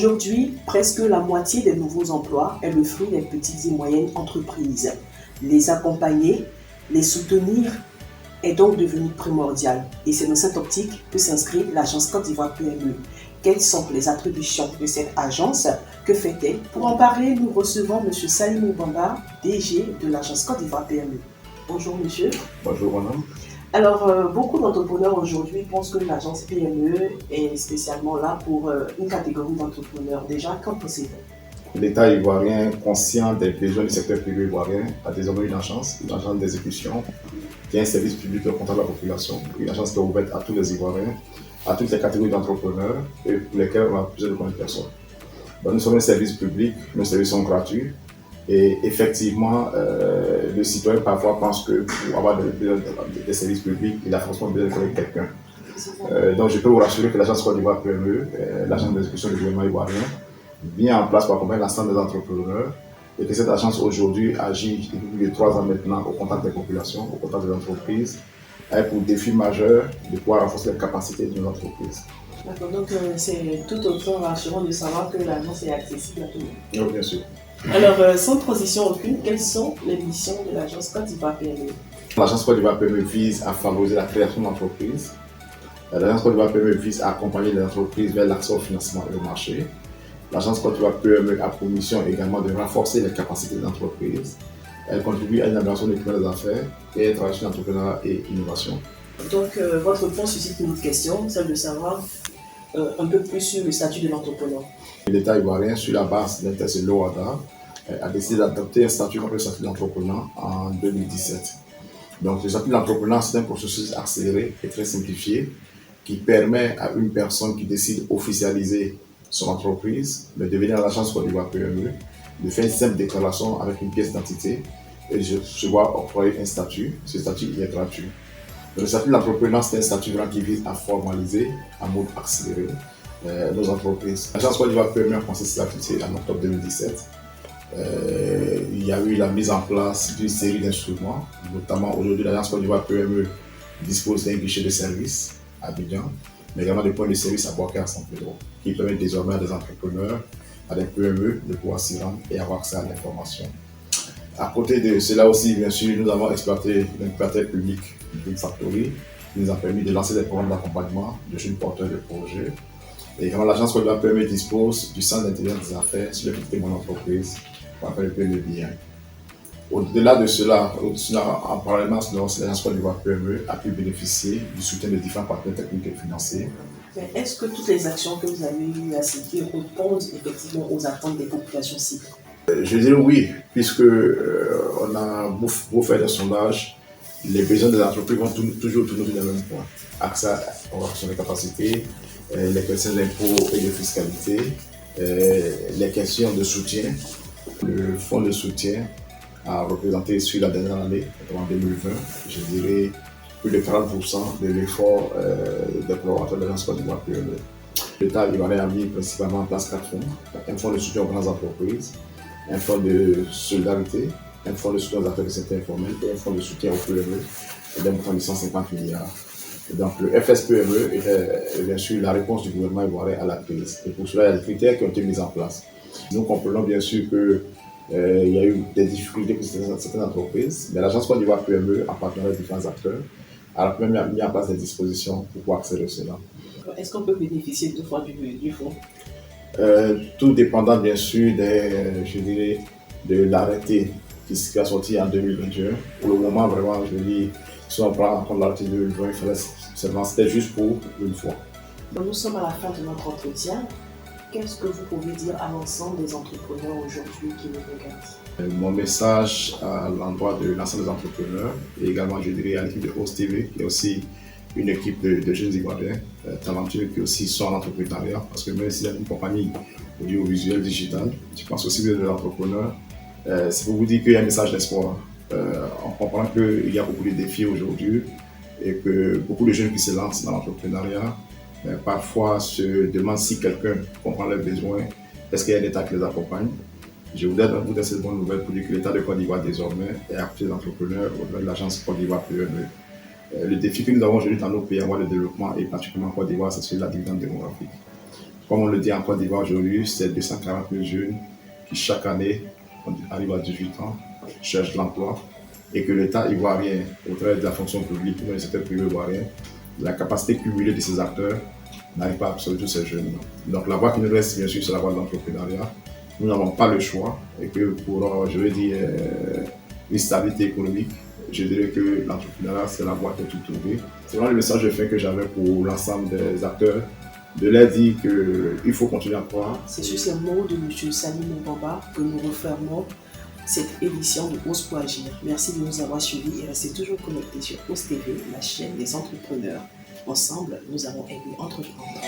Aujourd'hui, presque la moitié des nouveaux emplois est le fruit des petites et moyennes entreprises. Les accompagner, les soutenir est donc devenu primordial. Et c'est dans cette optique que s'inscrit l'agence Côte d'Ivoire PME. Quelles sont les attributions de cette agence? Que fait-elle? Pour en parler, nous recevons M. Salimou Bamba, DG de l'agence Côte d'Ivoire PME. Bonjour monsieur. Bonjour madame. Alors, beaucoup d'entrepreneurs aujourd'hui pensent que l'agence PME est spécialement là pour une catégorie d'entrepreneurs. Déjà, qu'en pensez-vous? L'État ivoirien, conscient des besoins du secteur privé ivoirien, a désormais une agence d'exécution, qui est un service public de contrôle de la population, une agence qui est ouverte à tous les Ivoiriens, à toutes les catégories d'entrepreneurs et pour lesquels on a plusieurs de personnes. Donc, nous sommes un service public, nos services sont gratuits et effectivement, le citoyen parfois pense que pour avoir des services publics, il a forcément besoin de connaître quelqu'un. Donc, je peux vous rassurer que l'agence Côte d'Ivoire PME, l'agence d'exécution du gouvernement ivoirien, vient en place pour accompagner l'ensemble des entrepreneurs et que cette agence aujourd'hui agit depuis plus de 3 ans maintenant au contact des populations, au contact des entreprises, avec pour défi majeur de pouvoir renforcer les capacités de nos entreprises. D'accord, donc c'est tout autant rassurant de savoir que l'agence est accessible à tout le monde. Oui, bien sûr. Alors, sans transition aucune, quelles sont les missions de l'agence Côte d'Ivoire PME? L'agence Côte d'Ivoire PME vise à favoriser la création d'entreprises. L'agence Côte d'Ivoire PME vise à accompagner les entreprises vers l'accès au financement et au marché. L'agence Côte d'Ivoire PME a pour mission également de renforcer les capacités des entreprises. Elle contribue à une amélioration du climat des affaires et travaille sur l'entrepreneuriat et l'innovation. Donc, votre réponse suscite une autre question, celle de savoir un peu plus sur le statut de l'entrepreneur. L'État ivoirien, sur la base d'un test de l'OADA, a décidé d'adopter un statut comme le statut d'entrepreneur en 2017. Donc, le statut d'entrepreneur, c'est un processus accéléré et très simplifié qui permet à une personne qui décide d'officialiser son entreprise, de devenir l'agence Côte d'Ivoire PME, de faire une simple déclaration avec une pièce d'identité et de se voir octroyer un statut. Ce statut il est gratuit. Donc, le statut de l'entrepreneur, c'est un statut qui vise à formaliser en mode accéléré nos entreprises. L'agence Côte d'Ivoire PME a commencé ce statut en octobre 2017. Il y a eu la mise en place d'une série d'instruments, notamment aujourd'hui l'agence Côte d'Ivoire PME dispose d'un guichet de service à Abidjan, mais également des points de service à Boaké à San Pedro, qui permettent désormais à des entrepreneurs, à des PME de pouvoir s'y rendre et avoir accès à l'information. À côté de cela aussi, bien sûr, nous avons exploité l'incubateur public Big Factory, qui nous a permis de lancer des programmes d'accompagnement de jeunes porteurs de projets. Et également, l'agence Côte d'Ivoire PME dispose du centre d'intelligence des affaires sur le petit mon entreprise, qu'on appelle le PME BI. Au-delà de cela, en parallèle, l'agence Côte d'Ivoire PME a pu bénéficier du soutien de différents partenaires techniques et financiers. Mais est-ce que toutes les actions que vous avez eues à citer répondent effectivement aux attentes des populations cibles? Je dirais oui, puisque on a beau faire des sondages, les besoins des entreprises vont toujours tourner sur les mêmes points. Accès aux actions de capacité, les questions d'impôts et de fiscalité, les questions de soutien. Le fonds de soutien a représenté sur la dernière année, en 2020, je dirais plus de 40% de l'effort des collaborateurs de l'agence Côte d'Ivoire PME. L'État ivoirien a mis principalement en place 4 fonds. Un fonds de soutien aux grandes entreprises, un fonds de solidarité, un fonds de soutien aux affaires de secteur informel et un fonds de soutien aux PME d'un montant de 150 milliards. Et donc le FSPME est bien sûr la réponse du gouvernement ivoirien à la crise. Et pour cela, il y a des critères qui ont été mis en place. Nous comprenons bien sûr qu'il y a eu des difficultés pour certaines entreprises, mais l'agence Côte d'Ivoire PME, en partenariat avec différents acteurs, a même mis en place des dispositions pour pouvoir accéder à cela. Est-ce qu'on peut bénéficier toutefois du fonds? Tout dépendant bien sûr de l'arrêté qui a sorti en 2021. Pour le moment, vraiment, je dis, si on prend en compte l'arrêté de 2020, il fallait seulement, c'était juste pour une fois. Donc, nous sommes à la fin de notre entretien. Qu'est-ce que vous pouvez dire à l'ensemble des entrepreneurs aujourd'hui qui nous regardent? Mon message à l'endroit de l'ensemble des entrepreneurs et également, je dirais, à l'équipe de Host TV, qui est aussi une équipe de jeunes Ivoiriens talentueux qui aussi sont en entrepreneuriat, parce que même s'il y a une compagnie audiovisuelle digitale, je pense aussi que de l'entrepreneur, c'est pour vous dire qu'il y a un message d'espoir. On comprend qu'il y a beaucoup de défis aujourd'hui et que beaucoup de jeunes qui se lancent dans l'entrepreneuriat parfois se demandent si quelqu'un comprend leurs besoins, est-ce qu'il y a un État qui les accompagne. Je voudrais vous donner cette bonne nouvelle pour dire que l'État de Côte d'Ivoire désormais est appuyé les entrepreneurs au niveau de l'agence Côte d'Ivoire PME. Le défi que nous avons aujourd'hui dans nos pays en voie de développement et particulièrement en Côte d'Ivoire, c'est celui de la dividende démographique. Comme on le dit en Côte d'Ivoire aujourd'hui, c'est 240 000 jeunes qui chaque année arrivent à 18 ans, cherchent de l'emploi, et que l'État ivoirien, au travers de la fonction publique ou le secteur privé ivoirien, la capacité cumulée de ces acteurs n'arrive pas à absorber tous ces jeunes. Donc la voie qui nous reste, bien sûr, c'est la voie de l'entrepreneuriat. Nous n'avons pas le choix et que pour, je veux dire, une stabilité économique, je dirais que l'entrepreneuriat, c'est la voie qui est tout trouvée. C'est vraiment le message de fin que j'avais pour l'ensemble des acteurs, de leur dire qu'il faut continuer à croire. C'est sur ces mots de M. Salim Mbamba que nous refermons cette édition de Ose pour Agir. Merci de nous avoir suivis et restez toujours connectés sur Ose TV, la chaîne des entrepreneurs. Ensemble, nous allons aider entreprendre.